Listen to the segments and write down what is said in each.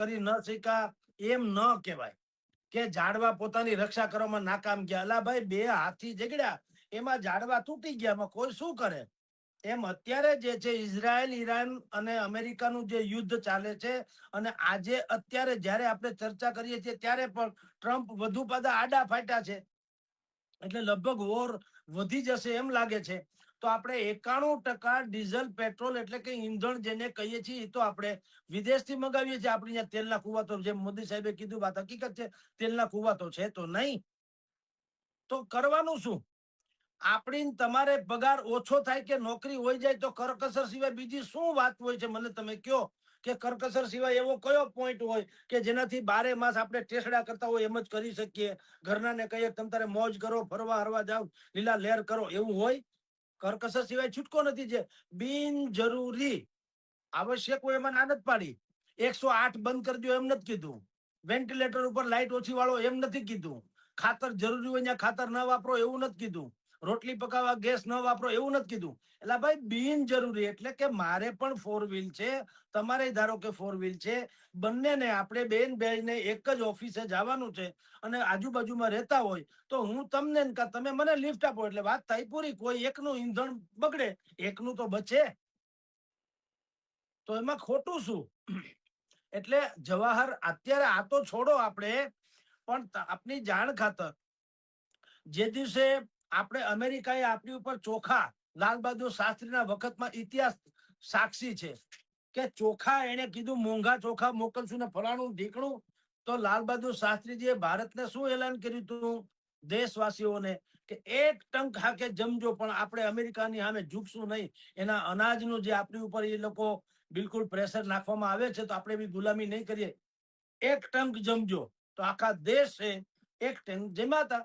કરી ન શીખ્યા એમ ન કહેવાય કે ઝાડવા પોતાની રક્ષા કરવામાં નાકામ ગયા. અલા ભાઈ, બે હાથી ઝઘડ્યા, એમાં ઝાડવા તૂટી ગયા, એમાં કોઈ શું કરે? એમ અત્યારે જે છે ઇઝરાયલ, ઈરાન અને અમેરિકાનું જે યુદ્ધ ચાલે છે, અને આજે અત્યારે જયારે આપણે ચર્ચા કરીએ છીએ ત્યારે પણ ટ્રમ્પ વધુ પાછા આડા ફાટ્યા છે, એટલે લગભગ વોર વધી જશે એમ લાગે છે. તો આપણે 91% ડીઝલ, પેટ્રોલ એટલે કે ઈંધણ જેને કહીએ છીએ, એ તો આપણે વિદેશથી મંગાવીએ છીએ. આપણે અહીંયા તેલના કુવા તો, જેમ મોદી સાહેબે કીધું, વાત હકીકત છે, તેલના કુવા તો છે તો નહીં. તો કરવાનું શું? આપણી તમારે પગાર ઓછો થાય કે નોકરી હોય જાય તો કરકસર સિવાય બીજી શું વાત હોય છે? મને તમે કયો કે કરકસર સિવાય એવો કયો પોઈન્ટ હોય કે જેનાથી 12 માસ આપણે ટેસડા કરતા હોય એમ જ કરી શકીએ? ઘરના ને કહીએ તમે તારે મોજ કરો, ફરવા હરવા જાવ, લીલા લહેર કરો, એવું હોય? કરકસર સિવાય છૂટકો નથી. જે બિનજરૂરી આવશ્યક હોય એમાં ના પાડી. 108 બંધ કરી દો એમ નથી કીધું. વેન્ટિલેટર ઉપર લાઈટ ઓછી વાળો એમ નથી કીધું. ખાતર જરૂરી હોય ત્યાં ખાતર ન વાપરો એવું નથી કીધું. રોટલી પકાવવા ગેસ ન વાપરો એવું નથી કીધું. એટલે ભાઈ બિનજરૂરી એટલે કે મારે પણ 4 વ્હીલ છે, તમારે ધારો કે 4 વ્હીલ છે, બંનેને આપણે બેને એક જ ઓફિસે જવાનું છે અને આજુબાજુમાં રહેતા હોય તો હું તમને તમે મને લિફ્ટ આપો એટલે વાત થાય પૂરી. કોઈ એકનું ઈંધણ બગડે, એકનું તો બચે, તો એમાં ખોટું શું? એટલે જવાહર, અત્યારે આ તો છોડો આપણે, પણ આપની જાણ ખાતર જે દિવસે આપણે અમેરિકાએ આપણી ઉપર ચોખા, લાલ બહાદુર શાસ્ત્રીના વખતમાં ઇતિહાસ સાક્ષી છે કે ચોખા એને કીધું મોંઘા ચોખા મોકલશું ને ફલાણું ઢીકણું, તો લાલ બહાદુર શાસ્ત્રીજીએ ભારતને શું એલાન કર્યું હતું દેશવાસીઓને કે એક ટંક હાકે જમજો, પણ આપણે અમેરિકાની સામે ઝૂકશું નહીં. એના અનાજનું જે આપણી ઉપર એ લોકો બિલકુલ પ્રેશર નાખવામાં આવે છે તો આપણે બી ગુલામી નહીં કરીએ. એક ટંક જમજો, તો આખા દેશે એક ટંક જમાતા.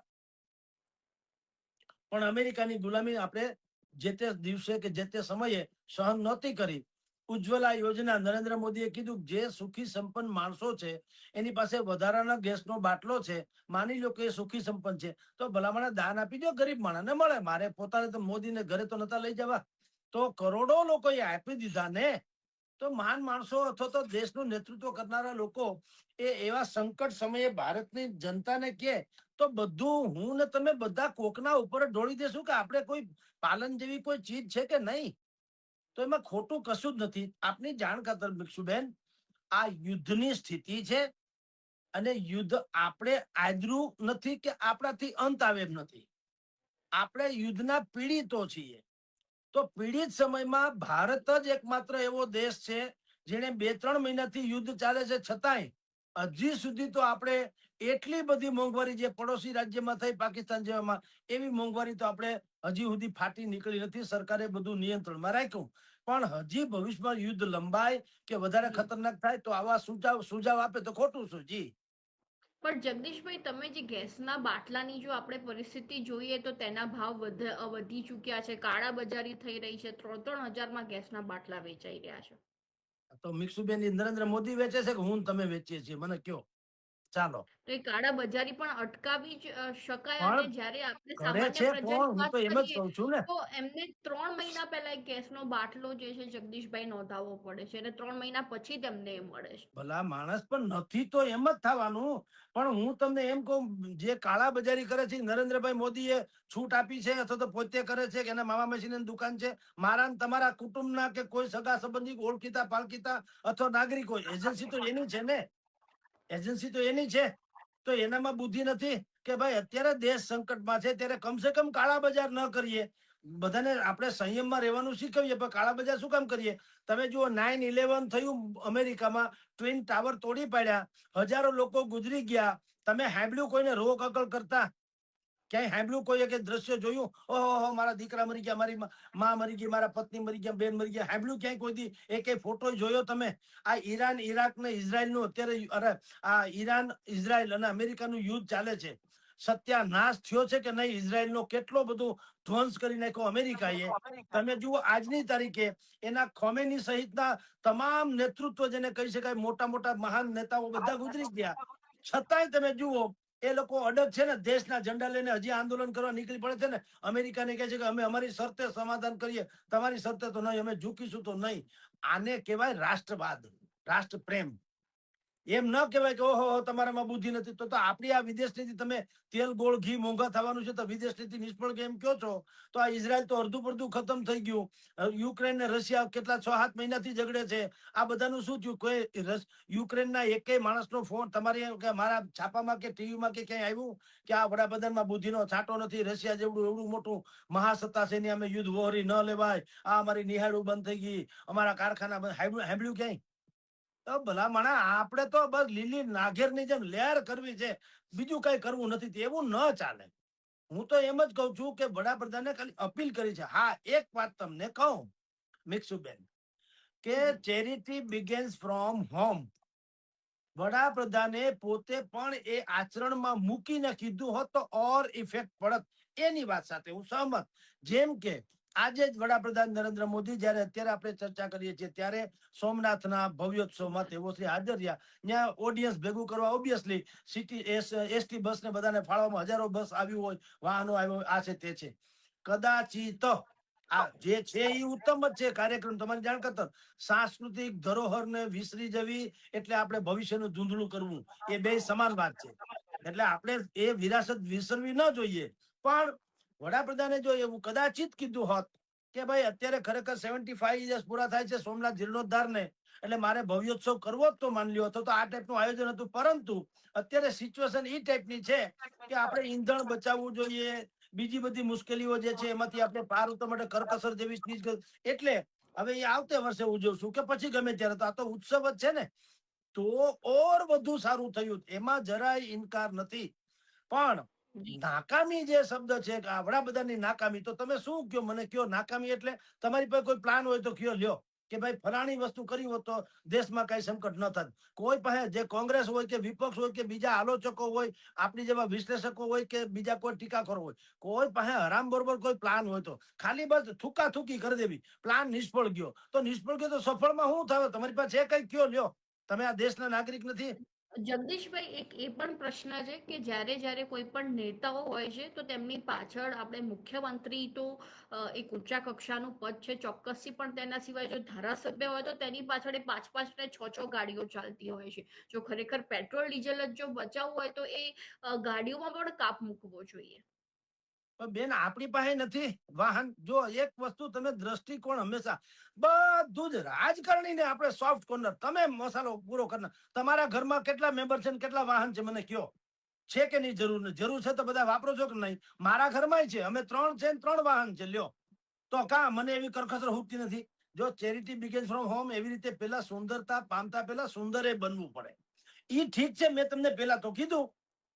પણ અમેરિકાની ગુલામી આપણે જે તે દિવસે કે જે તે સમયે સહન નહોતી કરી. ઉજ્જવલા યોજના, નરેન્દ્ર મોદીએ કીધું જે સુખી સંપન્ન માણસો છે એની પાસે વધારાના ગેસનો બાટલો છે, માની લો કે સુખી સંપન્ન છે, તો ભલામણ દાન આપી દો, ગરીબ માણસને મળે. મારે પોતાને તો મોદીને ઘરે તો નતા લઈ જવા, તો કરોડો લોકોએ આપી દીધા ને. તો મહાન માણસો અથવા તો દેશનું નેતૃત્વ કરનારા લોકો એ એવા સંકટ સમયે ભારતની જનતાને કે તો બધું હું ને તમે બધા કોકના ઉપર ઢોળી દેશું કે આપણે કોઈ પાલન જેવી કોઈ ચીજ છે કે નહીં? તો એમાં ખોટું કશું જ નથી. આપની જાણ ખાતર ભિક્ષુબેન, આ યુદ્ધની સ્થિતિ છે અને યુદ્ધ આપણે આદરું નથી કે આપણાથી અંત આવે એમ નથી. આપણે યુદ્ધના પીડિતો છીએ. તો પીડિત સમયમાં ભારત જ એકમાત્ર એવો દેશ છે જેને 2-3 મહિનાથી યુદ્ધ ચાલે છે, છતાંય હજી સુધી તો આપણે એટલી બધી મોંઘવારી જે પડોશી રાજ્યમાં થઈ, પાકિસ્તાન જેવામાં, એવી મોંઘવારી તો આપણે હજી સુધી ફાટી નીકળી નથી. સરકારે બધું નિયંત્રણમાં રાખ્યું, પણ હજી ભવિષ્યમાં યુદ્ધ લંબાય કે વધારે ખતરનાક થાય તો આવા સુઝાવ આપે તો ખોટું શું? જી. પણ જગદીશભાઈ, તમે જે ગેસના બાટલાની જો આપણે પરિસ્થિતિ જોઈએ તો તેના ભાવ વધી ચૂક્યા છે, કાળા બજારી થઈ રહી છે, 3-3 હજારમાં ગેસના બાટલા વેચાઈ રહ્યા છે. તો મિક્ષુબેન, નરેન્દ્ર મોદી વેચે છે કે હું તમે વેચીએ છીએ? મને કયો. ચાલો. તો એ કાળા બજારી પણ અટકાવી જ શકાય, અને પણ જ્યારે આપણે કરે સામાન્ય છે પ્રજાની કોણ? હું વાત તો એમ જ કરીએ કઉ છું ને. તો એમને 3 મહિના પહેલા એક ગેસનો બાટલો જે છે જગદીશભાઈ નોંધાવવો પડે છે, અને 3 મહિના પછી તેમને એ મળે છે. ભલા માણસ, પણ નથી તો એમ જ થવાનું. પણ હું તમને એમ કહું, જે કાળા બજારી કરે છે નરેન્દ્રભાઈ મોદીએ છૂટ આપી છે અથવા તો પોતે કરે છે કે એના મામા માસીની દુકાન છે? મારા તમારા કુટુંબના કે કોઈ સગા સંબંધી, ઓળખીતા પાલખીતા અથવા નાગરિકો, એજન્સી તો એની છે ને, એજન્સી તો એની છે. તો એનામાં બુદ્ધિ નથી કે ભાઈ અત્યારે દેશ સંકટમાં છે ત્યારે કમસે કમ કાળા બજાર ન કરીએ? બધાને આપણે સંયમમાં રહેવાનું શીખવીએ, પણ કાળા બજાર શું કામ કરીએ? તમે જુઓ, 9/11 થયું અમેરિકામાં, ટ્વિન ટાવર તોડી પાડ્યા, હજારો લોકો ગુજરી ગયા. તમે સાંભળ્યું કોઈને રોક અકલ કરતા? ક્યાંય સાંભળ્યું કોઈએ કે દ્રશ્ય જોયું? ઓહો, મારા દીકરા મરી ગયા, મારી માં મરી ગઈ, મારા પત્ની મરી ગયા, બેન મરી ગયા? સાંભળ્યું ક્યાંય કોઈ દી? એક ફોટો જોયો તમે? આ ઈરાન, ઈરાક ને ઇઝરાયલનું અત્યારે, અરે આ ઈરાન, ઇઝરાયલ અને અમેરિકાનું યુદ્ધ ચાલે છે. સત્યાનાશ થયો છે કે નહીં? ઇઝરાયલનો કેટલો બધો ધ્વંસ કરી નાખ્યો અમેરિકાએ. તમે જુઓ આજની તારીખે એના ખોમેની સહિતના તમામ નેતૃત્વ જેને કહી શકાય, મોટા મોટા મહાન નેતાઓ બધા ગુજરી ગયા. છતાંય તમે જુઓ, એ લોકો અડગ છે ને, દેશના ઝંડા લઈને હજી આંદોલન કરવા નીકળી પડે છે ને. અમેરિકાને કહે છે કે અમે અમારી શરતે સમાધાન કરીએ, તમારી શરતે તો નહીં, અમે ઝૂકીશું તો નહીં. આને કહેવાય રાષ્ટ્રવાદ, રાષ્ટ્ર પ્રેમ. એમ ન કહેવાય કે ઓહો તમારામાં બુદ્ધિ નથી. તો આપણી આ વિદેશ નીતિ, તમે તેલ ગોળ ઘી મોંઘા થવાનું છે તો વિદેશ નીતિ નિષ્ફળ ગઈ એમ કહો છો. તો આ ઇઝરાયલ તો અડધું પડધું ખતમ થઈ ગયું. યુક્રેન ને રશિયા કેટલા 6-7 મહિનાથી ઝઘડે છે. આ બધાનું શું થયું? કોઈ યુક્રેનના એકેય માણસનો ફોન તમારી કે મારા છાપામાં કે ટીવીમાં કે ક્યાંય આવ્યું કે આ વડાપ્રધાનમાં બુદ્ધિનો છાંટો નથી, રશિયા જેવડું એવડું મોટું મહાસત્તા છે એની અમે યુદ્ધ વહોરી ન લેવાય, આ અમારી નિહાળું બંધ થઈ ગઈ, અમારા કારખાના બંધ, સાંભળ્યું ક્યાંય? તો ભલા માણા આપણે તો બસ લીલી નાઘેરની જેમ લહેર કરવી છે, બીજું કઈ કરવું નથી. એવું ન ચાલે. હું તો એમ જ કઉ છું કે વડાપ્રધાને ખાલી અપીલ કરી છે. હા, એક વાત તમને કહું મિક્સુબેન, કે ચેરિટી બિગેન્સ ફ્રોમ હોમ. વડાપ્રધાને પોતે પણ એ આચરણમાં મૂકીને કીધું હોત તો ઓર ઇફેક્ટ પડત. એની વાત સાથે હું સહમત. જેમ કે આજે જ વડાપ્રધાન નરેન્દ્ર મોદી જયારે અત્યારે આપણે ચર્ચા કરીએ છીએ ત્યારે સોમનાથના ભવ્યોત્સવમાં તેઓ શ્રી હાજર રહ્યા. ત્યાં ઓડિયન્સ ભેગું કરવા ઓબ્વિયસલી સિટી એસટી બસ ને બધાને ફાળવામાં હજારો બસ આવ્યું હોય, વાહનો આવ્યો હોય, આ છે તે છે. કદાચિત આ જે છે એ ઉત્તમ જ છે કાર્યક્રમ, તમારી જાણ કરતા. સાંસ્કૃતિક ધરોહરને વિસરી જવી એટલે આપણે ભવિષ્યનું ધૂંધળું કરવું, એ બે સમાન વાત છે. એટલે આપણે એ વિરાસત વિસરવી ન જોઈએ. પણ વડાપ્રધાને જો એવું કદાચિત કીધું હોત કે ભાઈ અત્યારે ખરેખર 75 યર્સ પૂરા થાય છે સોમનાથ જીર્ણોદ્ધારને, એટલે મારે ભવ્યોત્સવ કરવો જ તો માન લ્યો તો આ ટાઈપનું આયોજન હતું. પરંતુ અત્યારે સિચ્યુએશન એ ટાઈપની છે કે આપણે ઈંધણ બચાવવું જોઈએ, બીજી બધી મુશ્કેલીઓ જે છે એમાંથી આપણે પાર ઉતરવા માટે કરકસર જેવી ચીજ, એટલે હવે એ આવતે વર્ષે ઉજવશું કે પછી ગમે ત્યારે. તો આ તો ઉત્સવ જ છે ને, તો ઓર વધુ સારું થયું, એમાં જરાય ઇનકાર નથી. પણ નાકામી જે શબ્દ છે કે આ વડાપ્રધાનની નાકામી, તો તમે શું કયો? મને કયો નાકામી એટલે તમારી પાસે કોઈ પ્લાન હોય તો કયો લ્યો કે ભાઈ ફલાણી વસ્તુ કરી હોત તો દેશમાં કઈ સંકટ ન થાત. કોઈ પાસે, જે કોંગ્રેસ હોય કે વિપક્ષ હોય કે બીજા આલોચકો હોય, આપણી જેવા વિશ્લેષકો હોય કે બીજા કોઈ ટીકાકારો હોય, કોઈ પાસે હરામ બરોબર કોઈ પ્લાન હોય તો ખાલી બસ થૂકા થૂકી કરી દેવી. પ્લાન નિષ્ફળ ગયો તો નિષ્ફળ ગયો તો સફળમાં શું થાય? તમારી પાસે છે કઈ કયો લ્યો. તમે આ દેશના નાગરિક નથી? જગદીશભાઈ, એક એ પણ પ્રશ્ન છે કે જ્યારે જ્યારે કોઈ પણ નેતાઓ હોય છે તો તેમની પાછળ આપણે મુખ્યમંત્રી તો એક ઊંચા કક્ષાનું પદ છે ચોક્કસથી, પણ તેના સિવાય જો ધારાસભ્ય હોય તો તેની પાછળ 5-5 ને 6-6 ગાડીઓ ચાલતી હોય છે. જો ખરેખર પેટ્રોલ ડીઝલ જ જો બચાવવું હોય તો એ ગાડીઓમાં પણ કાપ મૂકવો જોઈએ. પણ બેન આપણી પાસે નથી વાહન. જો એક વસ્તુ તમે દ્રષ્ટિકોણ હંમેશા, બધું જ રાજકારણી ને આપણે સોફ્ટ કોર્નર, તમે મસાલો પૂરો કરનાર. તમારા ઘરમાં કેટલા મેમ્બર છે ને કેટલા વાહન છે મને કયો? છે કે નહીં? જરૂર નહીં? જરૂર છે તો બધા વાપરો છો કે નહીં? મારા ઘરમાં છે, અમે 3 છે ને 3 વાહન છે લ્યો. તો કા મને એવી કરકસર હુકતી નથી? જો ચેરિટી બિગેન્સ ફ્રોમ હોમ, એવી રીતે પેલા સુંદરતા પામતા પેલા સુંદર એ બનવું પડે. ઈ ઠીક છે, મેં તમને પેલા તો કીધું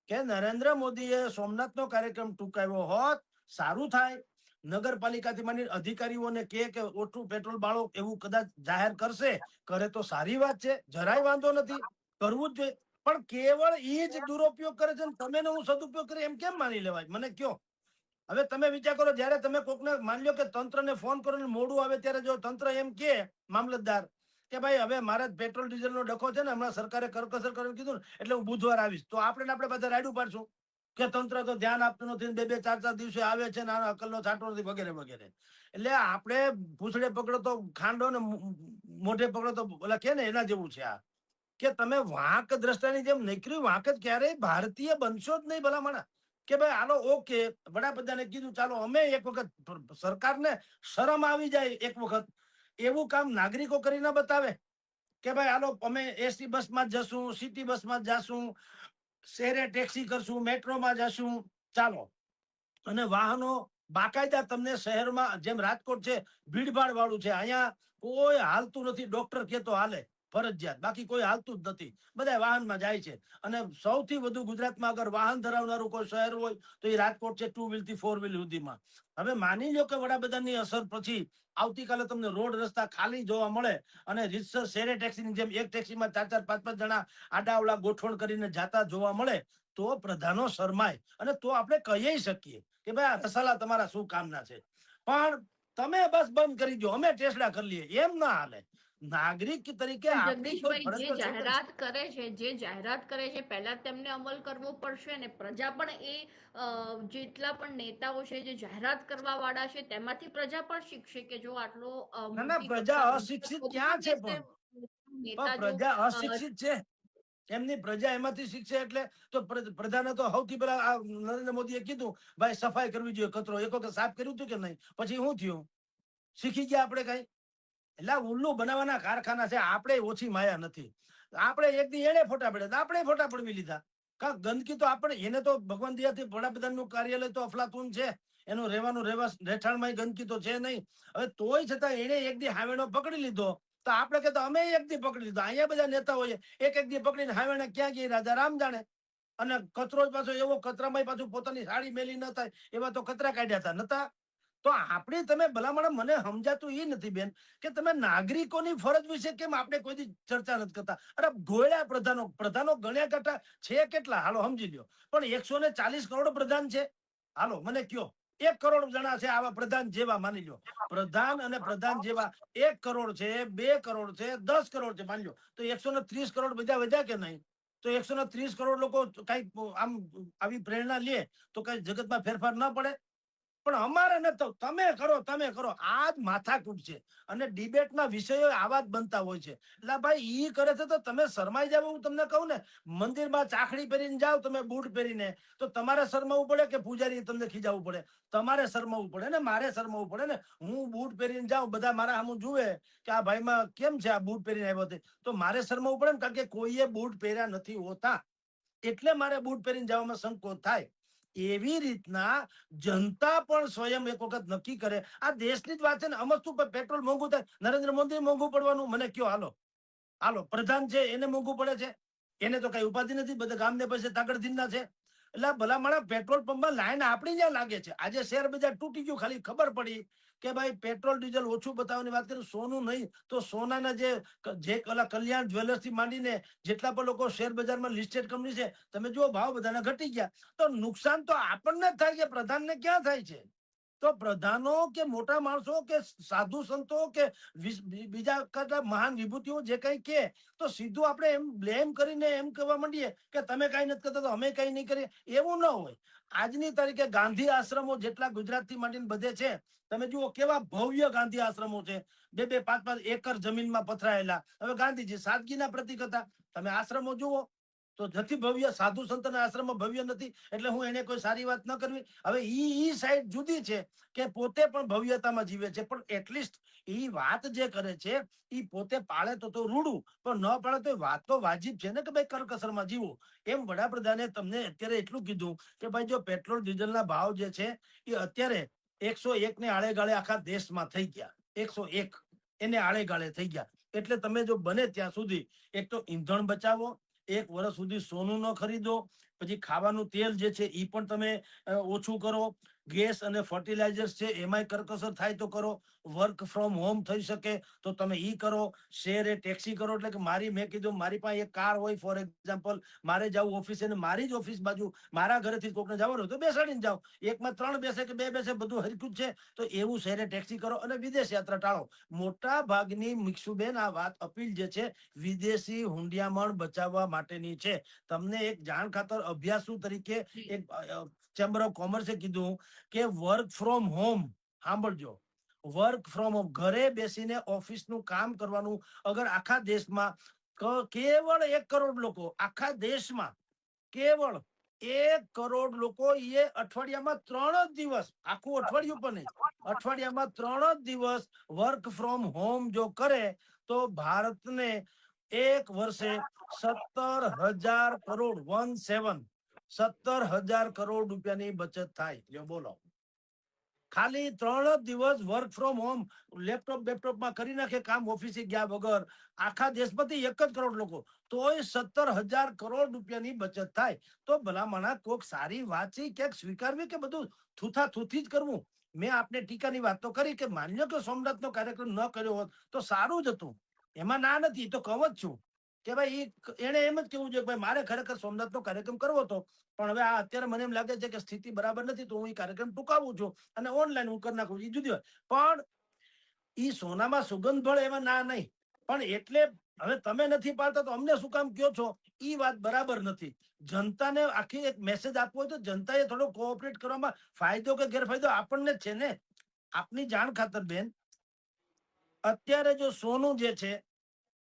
કે નરેન્દ્ર મોદીએ સોમનાથનો કાર્યક્રમ ટૂંકાવ્યો હોત સારું થાય. નગરપાલિકાથી માંડી અધિકારીઓને કે ઓછું પેટ્રોલ બાળો એવું કદાચ જાહેર કરશે, કરે તો સારી વાત છે, જરાય વાંધો નથી, કરવું જ જોઈએ. પણ કેવળ એ જ દુરુપયોગ કરે છે ને તમે ને હું સદુપયોગ કરે એમ કેમ માની લેવાય? મને કયો. હવે તમે વિચાર કરો, જયારે તમે કોકને માની લો કે તંત્રને ફોન કરો ને મોડું આવે ત્યારે જો તંત્ર એમ કે મામલતદાર કે ભાઈ હવે મારે પેટ્રોલ ડીઝલ નો ડખો છે ને હમણાં સરકારે કરકસર કરવાનું કીધું ને એટલે હું બુધવાર આવીશ, તો આપણે બધા રાયડું પાડશું કે તંત્ર તો ધ્યાન આપતું નથી, 2-4 દિવસે આવે છે ને અકલનો છાંટો નથી વગેરે વગેરે. એટલે આપણે પૂછડે પકડો તો ખાંડો ને મોઢે પકડો તો ઓલા કે ને એના જેવું છે આ, કે તમે વાંક દ્રષ્ટાની જેમ નીકળ્યું વાંક જ ક્યારેય ભારતીય બનશો જ નહીં ભલામણા. કે ભાઈ હાલો ઓકે, વડાપ્રધાને કીધું ચાલો અમે એક વખત, સરકારને શરમ આવી જાય એક વખત, એવું કામ નાગરિકો કરી ના બતાવે કે ભાઈ હાલો અમે એસટી બસમાં જ જશું, સિટી બસમાં જ જશું, શહેરે ટેક્સી કરશું, મેટ્રોમાં જશું, ચાલો. અને વાહનો બાકાયદા તમને શહેરમાં, જેમ રાજકોટ છે ભીડભાડ વાળું છે, અહીંયા કોઈ હાલતું નથી. ડોક્ટર કે તો હાલે ફરજિયાત, બાકી કોઈ હાલતું જ નથી, બધા વાહનમાં જાય છે. અને સૌથી વધુ ગુજરાતમાં અગર વાહન ધરાવનારું કોઈ શહેર હોય તો એ રાજકોટ છે, 2 વ્હીલ થી 4 વ્હીલ સુધીમાં. હવે માની લો કે વડાપ્રધાનની અસર પછી આવતીકાલે તમને રોડ રસ્તા ખાલી જોવા મળે અને રીતસર શેરે ટેક્સીની જેમ એક ટેક્સીમાં 4-4, 5-5 જણા આડાવડા ગોઠવણ કરીને જાતા જોવા મળે તો પ્રધાનો શરમાય અને તો આપણે કહી શકીએ કે ભાઈ આ રસાલા તમારા શું કામના છે. પણ તમે બસ બંધ કરી દો, અમે ટેસડા કરી લઈએ, એમ ના હાલે. નાગરિક તરીકે પણ આપણી કોઈ જગદીશભાઈ, ફરજ જે તો છે કે નહીં? જાહેરાત કરે છે પહેલા તેમને અમલ કરવો પડશે અને પ્રજા પણ એ જેટલા પણ નેતાઓ છે જે જાહેરાત કરવા વાળા છે તેમાંથી પ્રજા પણ શીખશે કે જો આટલો ના ના, મોટી પ્રજા કક્ષા ઊંચા અશિક્ષિત પદમાં ક્યાં છે? બેસે પણ નેતા જો પ્રજા અશિક્ષિત છે. એમની પ્રજા એમાંથી શીખશે. એટલે તો પ્રજાને તો સૌથી પહેલા આ નરેન્દ્ર મોદીએ કીધું ભાઈ સફાઈ કરવી જોઈએ, કચરો એક વખત સાફ કર્યું હતું કે નહીં? પછી શું થયું? શીખી ગયા આપણે કઈ? એટલે આ ઉલ્લુ બનાવવાના કારખાના છે. આપણે ઓછી માયા નથી. આપણે એક દી એને ફોટા પડ્યા તો આપણે ફોટા પડવી લીધા. કા ગંદકી તો આપણે એને તો ભગવાન દયાથી વડાપ્રધાનનું કાર્યાલય તો અફલાતુન છે, એનું રહેવાનું રહેઠાણમાં ગંદકી તો છે નહીં. હવે તોય છતાં એને એક દી હાવેણો પકડી લીધો તો આપણે કહેતા અમે એક દી પકડી લીધો. અહીંયા બધા નેતાઓએ એક દી પકડીને હાવેણે ક્યાં ગઈ રાજા રામ જાણે. અને કચરો પાછો એવો, કચરામાં પાછું પોતાની સાડી મેલી ન થાય એવા તો કચરા કાઢ્યા હતા નતા? તો આપણે તમે ભલામણ મને સમજાતું એ નથી બેન કે તમે નાગરિકોની ફરજ વિશે કેમ આપણે કોઈ ચર્ચા નથી કરતા? અરે ઘોળ્યા પ્રધાનો ગણ્યા કરતા છે કેટલા? હાલો સમજી લ્યો. પણ 140 કરોડ પ્રધાન છે. હાલો મને કયો, 1 કરોડ જણા છે આવા પ્રધાન જેવા, માની લ્યો પ્રધાન અને પ્રધાન જેવા 1 કરોડ છે, 2 કરોડ છે, 10 કરોડ છે, માની લ્યો તો 130 કરોડ બધા વધ્યા કે નહીં? તો 130 કરોડ લોકો કઈ આમ આવી પ્રેરણા લે તો કઈ જગતમાં ફેરફાર ન પડે? પણ અમારે નથી. તમે કરો આ જ માથાકૂટ છે. અને ડિબેટના વિષયો આવા જ બનતા હોય છે. એટલે ભાઈ ઈ કરે છે તો તમે શરમાઈ જાવ. હું તમને કહું ને, મંદિરમાં ચાખડી પહેરીને જાઓ તમે, બૂટ પહેરીને, તો તમારે શરમાવું પડે કે પૂજારી તમને ખીજાવવું પડે? તમારે શરમાવું પડે ને, મારે શરમાવું પડે ને. હું બૂટ પહેરીને જાઉં, બધા મારા સામું જુએ કે આ ભાઈમાં કેમ છે, આ બૂટ પહેરીને આવ્યો છે, તો મારે શરમાવું પડે ને, કારણ કે કોઈએ બૂટ પહેર્યા નથી હોતા. એટલે મારે બૂટ પહેરીને જવામાં સંકોચ થાય. એવી રીતના જનતા પણ સ્વયં એક વખત નક્કી કરે. આ દેશની જ વાત છે ને. અમસ્તુ પેટ્રોલ મોંઘું થાય, નરેન્દ્ર મોદી મોંઘું પડવાનું? મને કયો. હાલો હાલો, પ્રધાન છે એને મોંઘું પડે છે? એને તો કઈ ઉપાધિ નથી, બધા ગામને પાસે તાકડધીનના છે. એટલે ભલા માણા પેટ્રોલ પંપમાં લાઈન આપણી જ્યાં લાગે છે. આજે શેર બજાર તૂટી ગયું, ખાલી ખબર પડી કે ભાઈ પેટ્રોલ ડીઝલ ઓછું બતાવવાની વાત કરી. સોનું નહીં તો સોનાના જે કલ્યાણ જ્વેલર્સ થી માંડીને જેટલા પણ લોકો શેર બજારમાં લિસ્ટેડ કંપની છે, તમે જુઓ ભાવ બધાના ઘટી ગયા. તો નુકસાન તો આપણને જ થાય છે, પ્રધાનને ક્યાં થાય છે? તો પ્રધાનો કે મોટા માણસો કે સાધુ સંતો કે બીજા કરતા મહાન વિભૂતિઓ જે કઈ કે, તો સીધું આપણે એમ બ્લેમ કરીને એમ કહેવા માંડીએ કે તમે કઈ નથી કરતા તો અમે કઈ નહીં કરીએ. એવું ન હોય. આજની તારીખે ગાંધી આશ્રમો જેટલા ગુજરાતથી માંડીને બધે છે, તમે જુઓ કેવા ભવ્ય ગાંધી આશ્રમો છે. 2-2, 5-5 એકર જમીનમાં પથરાયેલા. હવે ગાંધીજી સાદગીના પ્રતીક હતા. તમે આશ્રમો જુઓ તો નથી ભવ્ય. સાધુ સંતના આશ્રમો ભવ્ય નથી એટલે હું એને કોઈ સારી વાત ન કરવી. હવે ઈ સાઈડ જુદી છે કે પોતે પણ ભવ્યતામાં જીવે છે, પણ એટલીસ્ટ ઈ વાત જે કરે છે ઈ પોતે પાળે તો રૂડું, પણ ન પાળે તો વાત તો વાજીબ છે ને કે ભાઈ કરકસરમાં જીવો. એમ વડાપ્રધાને તમને અત્યારે એટલું કીધું કે ભાઈ જો પેટ્રોલ ડીઝલના ભાવ જે છે એ અત્યારે 101 ને આળેગાળે આખા દેશમાં થઈ ગયા. 101 એને આળેગાળે થઈ ગયા. એટલે તમે જો બને ત્યાં સુધી એક તો ઈંધણ બચાવો, 1 વર્ષ સુધી સોનું ન ખરીદો, પછી ખાવાનું તેલ જે છે એ પણ તમે ઓછું કરો. ગેસ અને ફર્ટિલાઇઝર્સ છે એમાંય કરકસર થાય તો કરો. વર્ક ફ્રોમ હોમ થઈ શકે તો તમે ઈ કરો. શેરે ટેક્સી કરો. એટલે કે મેં કીધું મારી પાસે એક કાર હોય, ફોર એક્ઝામ્પલ મારે જવું ઓફિસે ને મારી જ ઓફિસ બાજુ મારા ઘરેથી કોકને જવાનું હોય તો બેસાડીને જાઓ. એકમાં 3 બેસે કે 2 બેસે બધું હરખું જ છે. તો એવું શહેરે ટેક્સી કરો અને વિદેશ યાત્રા ટાળો. મોટા ભાગની મિક્ષુબેન આ વાત અપીલ જે છે વિદેશી હુંડિયામણ બચાવવા માટેની છે. તમને એક જાણ ખાતર અભ્યાસુ તરીકે એક ચેમ્બર ઓફ કોમર્સે કીધું કે વર્ક ફ્રોમ હોમ, સાંભળજો, વર્ક ફ્રોમ હોમ, ઘરે બેસીને ઓફિસનું કામ કરવાનું. અગર આખા દેશમાં કેવળ 1 કરોડ લોકો, આખા દેશમાં કેવળ 1 કરોડ લોકો એ અઠવાડિયામાં 3 જ દિવસ, આખું અઠવાડિયું પણ નહીં, અઠવાડિયામાં 3 જ દિવસ વર્ક ફ્રોમ હોમ જો કરે તો ભારતને 1 વર્ષે 17,000 કરોડ 17,000 કરોડ રૂપિયાની બચત થાય. જો બોલો, ખાલી 3 જ દિવસ વર્ક ફ્રોમ હોમ લેપટોપમાં કરી નાખે કામ, ઓફિસે ગયા વગર. આખા દેશમાંથી 1 જ કરોડ લોકો, તોય 17,000 કરોડ રૂપિયાની બચત થાય. તો ભલામણા કોક સારી વાત છે ક્યાંક સ્વીકારવી કે બધું થૂથી જ કરવું? મેં આપને ટીકાની વાત તો કરી કે માન્યો કે સોમનાથનો કાર્યક્રમ ન કર્યો હોત તો સારું જ હતું. એમાં ના નથી, તો કહું જ છું કે ભાઈ એને એમ જ કેવું જોઈએ ભાઈ મારે ખરેખર સોમનાથનો કાર્યક્રમ કરવો હતો, પણ હવે આ અત્યારે મને એમ લાગે છે કે સ્થિતિ બરાબર નથી, તો હું એ કાર્યક્રમ ટૂંકાવું છું અને ઓનલાઈન હું કરી નાખું. એ જુદી વાત. પણ ઈ સોનામાં સુગંધ ભળે એમાં ના નહીં. પણ એટલે હવે તમે નથી પાડતા તો અમને શું કામ કયો છો? ઈ વાત બરાબર નથી. જનતાને આખી એક મેસેજ આપવો હોય તો જનતાએ થોડો કોઓપરેટ કરવામાં ફાયદો કે ગેરફાયદો આપણને જ છે ને. આપની જાણ ખાતર બેન, અત્યારે જો સોનું જે છે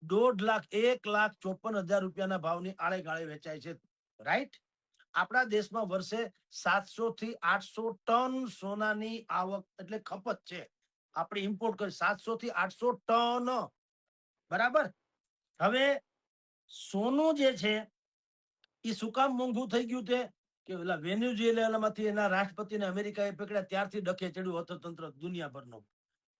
1.5 લાખ 1,54,000 રૂપિયાના ભાવની આળે ગાળે વેચાય છે. રાઈટ? આપણા દેશમાં વર્ષે 700 થી 800 ટન સોનાની આવક એટલે ખપત છે. આપણે ઇમ્પોર્ટ કરી 700 થી 800 ટન. બરાબર? હવે સોનું જે છે એ શું કામ મોંઘું થઈ ગયું છે કે ઓલા વેનેઝુએલામાંથી એના રાષ્ટ્રપતિને અમેરિકાએ પકડ્યા ત્યારથી ડખે ચડ્યું અર્થતંત્ર દુનિયાભરનું.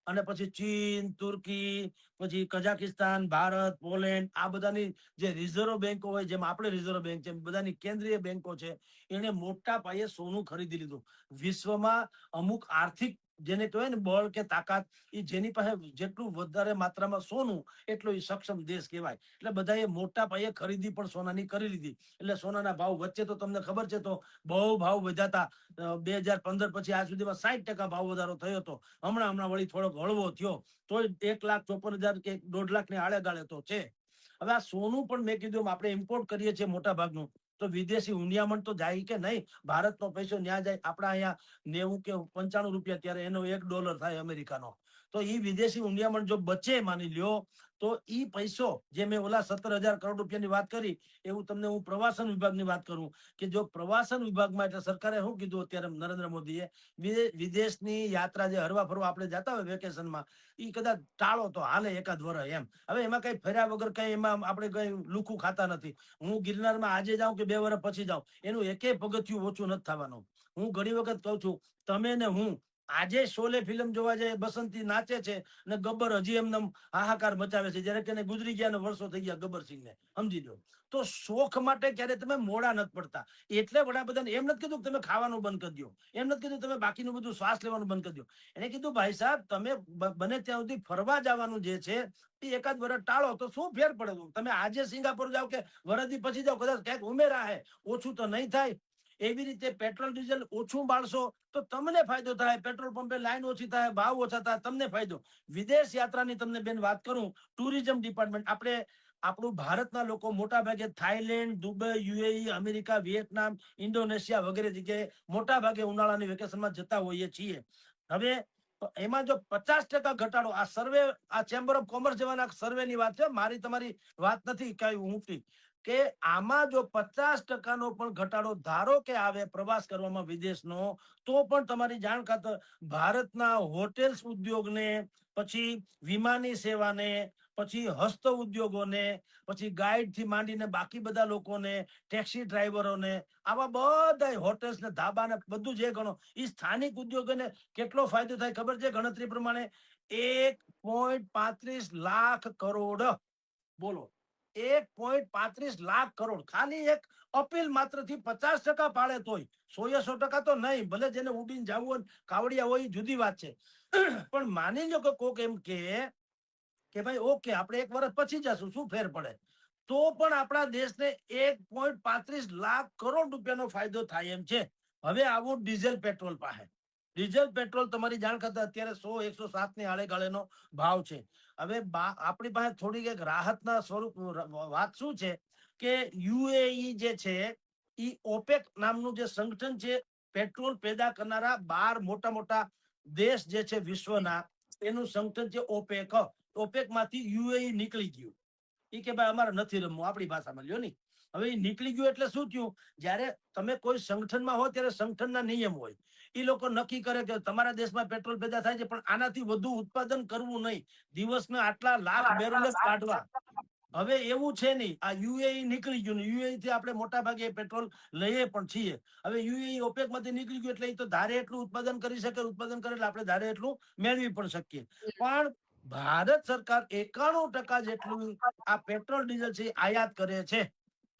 અને પછી ચીન, તુર્કી, પછી કઝાકિસ્તાન, ભારત, પોલેન્ડ આ બધાની જે રિઝર્વ બેંકો હોય, જેમ આપણે રિઝર્વ બેંક છે, બધાની કેન્દ્રીય બેંકો છે, એને મોટા પાયે સોનું ખરીદી લીધું. વિશ્વમાં અમુક આર્થિક જેને કહેવાય ને બળ કે તાકાત, એ જેની પાસે જેટલું વધારે માત્રામાં સોનું એટલો એ સક્ષમ દેશ કહેવાય. એટલે બધાએ મોટા પાયે ખરીદી પણ સોનાની કરી લીધી. એટલે સોનાના ભાવ વચ્ચે તો તમને ખબર છે તો બહુ ભાવ વધ્યા હતા. 2015 પછી આજ સુધીમાં 60% ભાવ વધારો થયો હતો. હમણાં વળી થોડોક હળવો થયો, તોય 1,54,000 કે 1.5 લાખની આળે ગાળે તો છે. હવે આ સોનું પણ મેં કીધું આપણે ઇમ્પોર્ટ કરીએ છીએ મોટા ભાગનું, તો વિદેશી હુંડિયામણ તો જાય કે નહીં? ભારતનો પૈસો ન્યા જાય. આપણા અહીંયા 90 કે 95 રૂપિયા, ત્યારે એનો $1 થાય અમેરિકાનો. તો એ વિદેશી હુંડિયામણ જો બચે માની લ્યો, તો ઈ પૈસો જે મેં ઓલા 17,000 કરોડ રૂપિયાની વાત કરી, એવું તમને હું પ્રવાસન વિભાગની વાત કરું કે જો પ્રવાસન વિભાગમાં, એટલે સરકારે શું કીધું અત્યારે નરેન્દ્ર મોદીએ, વિદેશની યાત્રા જે હરવા ફરવા આપણે જતા હોય વેકેશનમાં, એ કદાચ ટાળો તો હાલે એકાદ વર્ષ એમ. હવે એમાં કઈ ફર્યા વગર કઈ એમાં આપણે કઈ લુખું ખાતા નથી. હું ગિરનારમાં આજે જાઉં કે 2 વર્ષ પછી જાઉં, એનું એકેય પગથિયું ઓછું નથી થવાનું. હું ઘણી વખત કહું છું, તમે ને હું આજે શોલે ફિલ્મ જોવા જાય, બસંતી નાચે છે ને ગબ્બર હજી એમને હાહાકાર મચાવે છે, જ્યારે કે ગુજરી ગયા ને વર્ષો થઈ ગયા ગબ્બરસિંહને, સમજી લો. તો શોખ માટે ક્યારે તમે મોડા નથી પડતા. એટલે વડાપ્રધાન એમ નથી કીધું કે તમે ખાવાનું બંધ કરી દો, એમ નથી કીધું તમે બાકીનું બધું શ્વાસ લેવાનું બંધ કરી દો. એને કીધું ભાઈ સાહેબ, તમે બને ત્યાં સુધી ફરવા જવાનું જે છે એ એકાદ વર્ષ ટાળો તો શું ફેર પડે? તમે આજે સિંગાપોર જાઓ કે વરદી પછી જાઓ, કદાચ ક્યાંક ઉમેરા હે, ઓછું તો નહીં થાય. એવી રીતે પેટ્રોલ ડીઝલ ઓછું બાળશો તો તમને ફાયદો થાય, પેટ્રોલ પંપે લાઈન ઓછી થાય, ભાવ ઓછા થાય, તમને ફાયદો. વિદેશ યાત્રાની તમને બેન વાત કરું, ટુરિઝમ ડિપાર્ટમેન્ટ, આપણે આપણું ભારતના લોકો મોટા ભાગે Thailand, Dubai, UAE, America, વિયેટનામ, Indonesia વગેરે જગ્યાએ મોટા ભાગે ઉનાળાની વેકેશનમાં જતા હોઈએ છીએ. હવે એમાં જો 50% ઘટાડો, આ સર્વે, આ ચેમ્બર ઓફ કોમર્સ જેવાના સર્વેની વાત છે, મારી તમારી વાત નથી કઈ ઊંચી, કે આમાં જો 50% પણ ઘટાડો ધારો કે આવે પ્રવાસ કરવામાં વિદેશનો, તો પણ તમારી જાણ ખાતર ભારતના હોટેલ્સ ઉદ્યોગને, પછી વિમાની સેવાને, પછી હસ્ત ઉદ્યોગોને, પછી ગાઈડ થી માંડીને બાકી બધા લોકોને, ટેક્સી ડ્રાઈવરોને, આવા બધા હોટેલ્સ ને ધાબા ને બધું જે ગણો, એ સ્થાનિક ઉદ્યોગોને કેટલો ફાયદો થાય ખબર છે? ગણતરી પ્રમાણે 1.35 લાખ કરોડ. બોલો, 1.35 લાખ કરોડ ખાલી એક અપીલ માત્ર થી 50% પાડે તોય. 100% તો નહીં, ભલે જેને ઉડીને જવું હોય, કાવડિયા હોય, જુદી વાત છે. પણ માની લો કે કોક એમ કે ભાઈ ઓકે આપણે 1 વર્ષ પછી જશું, શું ફેર પડે? તો પણ આપણા દેશને 1.35 લાખ કરોડ રૂપિયાનો ફાયદો થાય એમ છે. હવે આવું ડીઝલ પેટ્રોલ પાસે. ડીઝલ પેટ્રોલ તમારી જાણ કરતા અત્યારે 100-107 ની આળે ગાળેનો ભાવ છે. હવે આપણી પાસે થોડીક એક રાહતના સ્વરૂપ વાત શું છે કે યુએઈ જે છે એ ઓપેક નામનું જે સંગઠન છે, પેટ્રોલ પેદા કરનારા 12 મોટા મોટા દેશ જે છે વિશ્વના, એનું સંગઠન છે ઓપેક. ઓપેક માંથી યુએઈ નીકળી ગયું. એ કે ભાઈ અમારે નથી રમવું, આપણી ભાષામાં લ્યો ની. હવે એ નીકળી ગયું એટલે શું થયું? જયારે તમે કોઈ સંગઠનમાં હો ત્યારે સંગઠનના નિયમ હોય. એ લોકો નક્કી કરે કે તમારા દેશમાં પેટ્રોલ પેદા થાય છે, પણ આનાથી વધુ ઉત્પાદન કરવું નહીં, દિવસના આટલા લાખ બેરલ જ કાઢવા. હવે એવું છે નહીં. આ યુએઈ નીકળી ગયું, યુએઈ થી આપણે મોટા ભાગે પેટ્રોલ લઈએ પણ છીએ. હવે યુએઈ ઓપેક માંથી નીકળી ગયું એટલે એ તો ધારે એટલું ઉત્પાદન કરી શકે, ઉત્પાદન કરે એટલે આપણે ધારે એટલું મેળવી પણ શકીએ. પણ ભારત સરકાર 91% જેટલું આ પેટ્રોલ ડીઝલ છે આયાત કરે છે.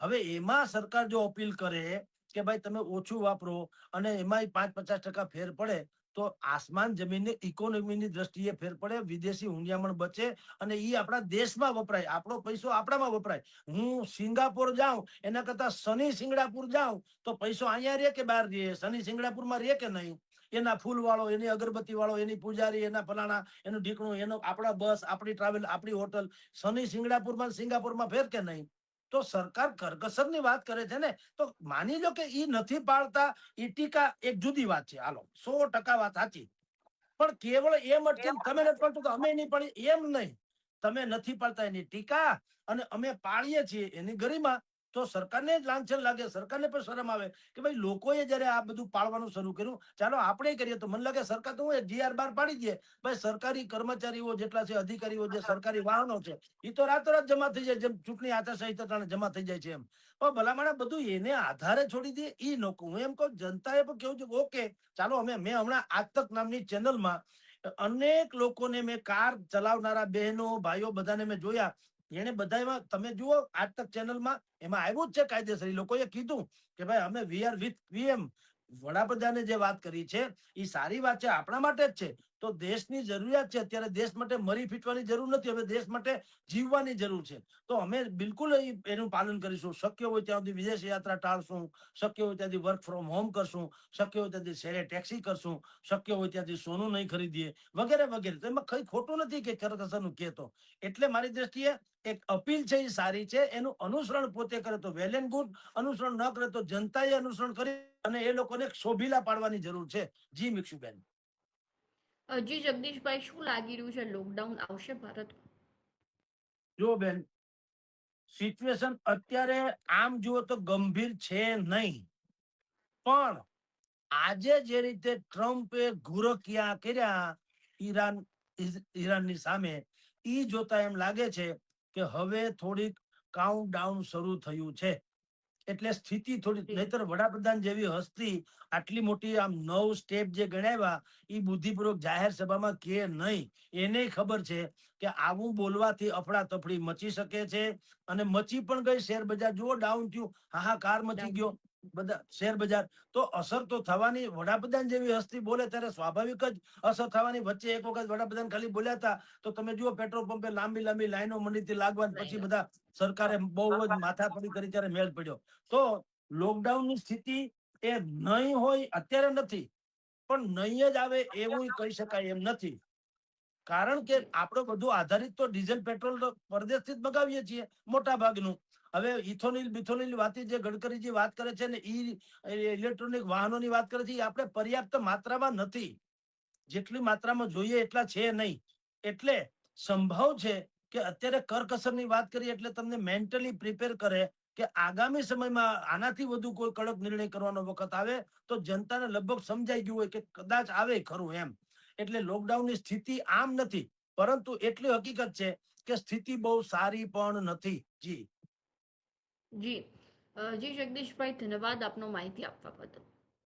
હવે એમાં સરકાર જો અપીલ કરે કે ભાઈ તમે ઓછું વાપરો અને એમાં 5-50% ફેર પડે, તો આસમાન જમીનની ઇકોનોમીની દ્રષ્ટિએ ફેર પડે, વિદેશી હુંડિયામણ બચે અને એ આપણા દેશમાં વપરાય, આપણો પૈસો આપણામાં વપરાય. હું સિંગાપોર જાઉં એના કરતા શનિ સિંગડાપુર જાઉં તો પૈસો અહીંયા રે કે બહાર રે? શનિ સિંગડાપુરમાં રે કે નહીં? એના ફૂલ વાળો, એની અગરબત્તી વાળો, એની પૂજારી, એના ફલાણા, એનું ઢીકણું, એનો આપણા બસ, આપણી ટ્રાવેલ, આપણી હોટલ, શનિ સિંગડાપુરમાં સિંગાપુરમાં ફેર કે નહીં? તો સરકાર કરકસરની વાત કરે છે ને, તો માની લો કે ઈ નથી પાળતા, ઈ ટીકા એક જુદી વાત છે. હાલો 100% વાત સાચી, પણ કેવળ એમ અટકે તમે નથી પાડતું તો અમે નહીં પડી એમ નહીં. તમે નથી પાડતા એની ટીકા, અને અમે પાળીએ છીએ એની ગરિમા, તો સરકારને જ લાંછન લાગે, સરકારને પણ શરમ આવે કે ભાઈ લોકોએ જયારે આ બધું પાળવાનું શરૂ કર્યું, ચાલો આપણે કરીએ. તો મને લાગે સરકાર તો હું GR બહાર પાડી દે, ભાઈ સરકારી કર્મચારીઓ જેટલા છે, અધિકારીઓ જે સરકારી વાહનો છે, એ તો રાતોરાત જમા થઈ જાય, જેમ ચૂંટણી આચારસંહિતા ટાણે જમા થઈ જાય છે એમ. પણ ભલામણ બધું એને આધારે છોડી દે એ नको. હું એમ કહું જનતાએ પણ કેવું છે કે ઓકે ચાલો, મેં હમણાં આજ તક નામની ચેનલમાં અનેક લોકોને મેં કાર ચલાવનારા બહેનો ભાઈઓ બધાને મેં જોયા. એને બધામાં તમે જુઓ આજ તક ચેનલમાં એમાં આવ્યું જ છે કાયદેસર. એ લોકોએ કીધું કે ભાઈ અમે વી આર વિથ પીએમ. વડાપ્રધાને જે વાત કરી છે એ સારી વાત છે, આપણા માટે જ છે. તો દેશની જરૂરિયાત છે અત્યારે. દેશ માટે મરી ફીટવાની જરૂર નથી, હવે દેશ માટે જીવવાની જરૂર છે. તો અમે બિલકુલ એનું પાલન કરીશું. શક્ય હોય ત્યાં સુધી વિદેશ યાત્રા ટાળશું, શક્ય હોય ત્યાંથી વર્ક ફ્રોમ હોમ કરશું, શક્ય હોય ત્યાંથી શેરે ટેક્સી કરશું, શક્ય હોય ત્યાંથી સોનું નહીં ખરીદીએ, વગેરે વગેરે. તો એમાં કઈ ખોટું નથી કે કરકસરનું કહેતો. એટલે મારી દ્રષ્ટિએ એક અપીલ છે એ સારી છે. એનું અનુસરણ પોતે કરે તો વેલ એન્ડ ગુડ, અનુસરણ ન કરે તો જનતાએ અનુસરણ કરી અને એ લોકોને શોભીલા પાડવાની જરૂર છે. જી મિક્ષુબેન. જી જગદીશભાઈ, શું લાગી રહ્યું છે, લોકડાઉન આવશે ભારતમાં? જો બેન, સિચ્યુએશન અત્યારે આમ જુઓ તો ગંભીર છે નહીં, પણ આજે જે રીતે ટ્રમ્પે ઘુરકિયા કર્યા ઈરાનની સામે, ઈ જોતા એમ લાગે છે કે હવે થોડીક કાઉન્ટડાઉન શરૂ થયું છે. એટલે સ્થિતિ થોડી, જી નહીતર વડાપ્રધાન જેવી હસ્તી આટલી મોટી આમ 9 સ્ટેપ જે ગણાવ્યા એ બુદ્ધિપૂર્વક જાહેર સભામાં કે નહીં. એને ખબર છે કે આવું બોલવાથી અફડાતફડી મચી શકે છે, અને મચી પણ ગઈ. શેર બજાર જુઓ ડાઉન થયું, હાહાકાર મચી ગયો બધા શેર બજાર. તો અસર તો થવાની. વડાપ્રધાન જેવી હસ્તી બોલે ત્યારે સ્વાભાવિક જ અસર થવાની. વચ્ચે એક વખત વડાપ્રધાન ખાલી બોલ્યા હતા તો તમે જુઓ પેટ્રોલ પંપે લાંબી લાંબી લાઈનો મંડીથી લાગવા, પછી બધા સરકારે બહુ જ માથાપડી કરી ત્યારે મેળ પડ્યો. તો લોકડાઉનની સ્થિતિ એ નહીં હોય, અત્યારે નથી, પણ નહીં જ આવે એવું કહી શકાય એમ નથી. કારણ કે જી આપણો બધું આધારિત તો ડીઝલ પેટ્રોલ પરદેશથી જ મગાવીએ છીએ મોટા ભાગનું. હવે ઇથોનિલ બિથોનિલ વાત જે ગડકરીજી વાત કરે છે ને, ઇલેક્ટ્રોનિક વાહનોની વાત કરે છે, એ આપણે પર્યાપ્ત માત્રામાં નથી. જેટલી માત્રામાં જોઈએ એટલા છે નહીં. એટલે સંભવ છે કે અત્યારે કરકસરની વાત કરીએ એટલે તમને મેન્ટલી પ્રિપેર કરે કે આગામી સમયમાં આનાથી વધુ કોઈ કડક નિર્ણય કરવાનો વખત આવે તો જનતાને લગભગ સમજાઈ ગયું હોય કે કદાચ આવે ખરું એમ. એટલે લોકડાઉનની સ્થિતિ આમ નથી, પરંતુ એટલી હકીકત છે કે સ્થિતિ બહુ સારી પણ નથી. જી જી જી જગદીશભાઈ, ધન્યવાદ આપનો માહિતી આપવા બદલ.